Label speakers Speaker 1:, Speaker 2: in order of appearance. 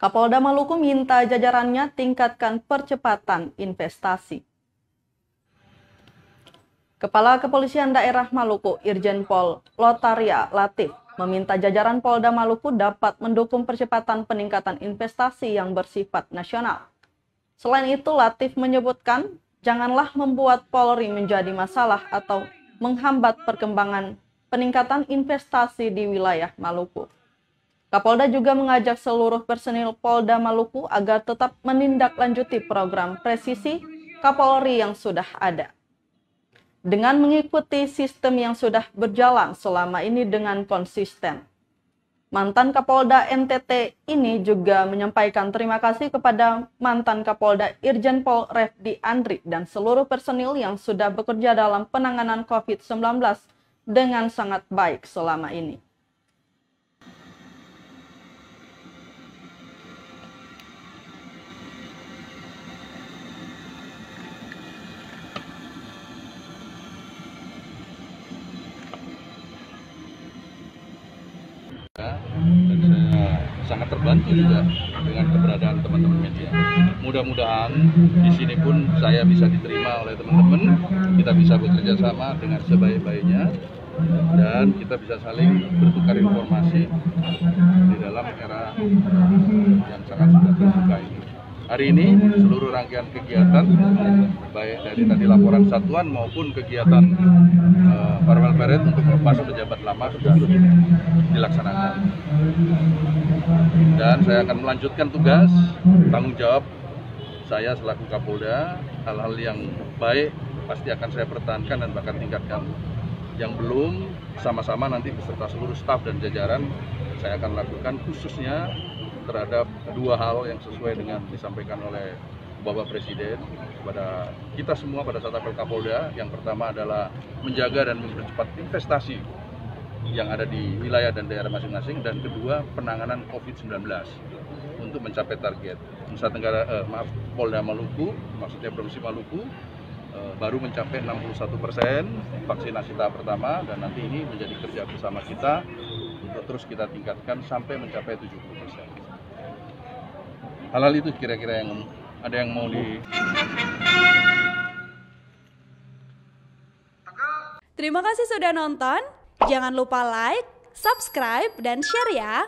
Speaker 1: Kapolda Maluku minta jajarannya tingkatkan percepatan investasi. Kepala Kepolisian Daerah Maluku, Irjen Pol Lotaria Latif, meminta jajaran Polda Maluku dapat mendukung percepatan peningkatan investasi yang bersifat nasional. Selain itu, Latif menyebutkan, janganlah membuat Polri menjadi masalah atau menghambat perkembangan peningkatan investasi di wilayah Maluku. Kapolda juga mengajak seluruh personil Polda Maluku agar tetap menindaklanjuti program presisi Kapolri yang sudah ada. Dengan mengikuti sistem yang sudah berjalan selama ini dengan konsisten. Mantan Kapolda NTT ini juga menyampaikan terima kasih kepada mantan Kapolda Irjen Pol Refdi Andri dan seluruh personil yang sudah bekerja dalam penanganan COVID-19 dengan sangat baik selama ini.
Speaker 2: Dan saya sangat terbantu juga dengan keberadaan teman-teman media. Mudah-mudahan di sini pun saya bisa diterima oleh teman-teman, kita bisa bekerja sama dengan sebaik-baiknya dan kita bisa saling bertukar informasi di dalam era yang sangat sudah terbuka ini. Hari ini seluruh rangkaian kegiatan, baik dari tadi laporan satuan maupun kegiatan farewell parade untuk melepas pejabat lama sudah dilaksanakan. Dan saya akan melanjutkan tugas, tanggung jawab saya selaku Kapolda, hal-hal yang baik pasti akan saya pertahankan dan bahkan tingkatkan. Yang belum, sama-sama nanti beserta seluruh staf dan jajaran, saya akan lakukan khususnya terhadap dua hal yang sesuai dengan disampaikan oleh Bapak Presiden kepada kita semua pada saat apel Kapolda. Yang pertama adalah menjaga dan mempercepat investasi yang ada di wilayah dan daerah masing-masing, dan kedua penanganan COVID-19 untuk mencapai target. Polda Maluku, maksudnya Provinsi Maluku, baru mencapai 61% vaksinasi tahap pertama, dan nanti ini menjadi kerja bersama kita untuk terus kita tingkatkan sampai mencapai 70%. Hal-hal itu kira-kira yang ada yang mau di...
Speaker 3: Terima kasih sudah nonton. Jangan lupa like, subscribe, dan share ya.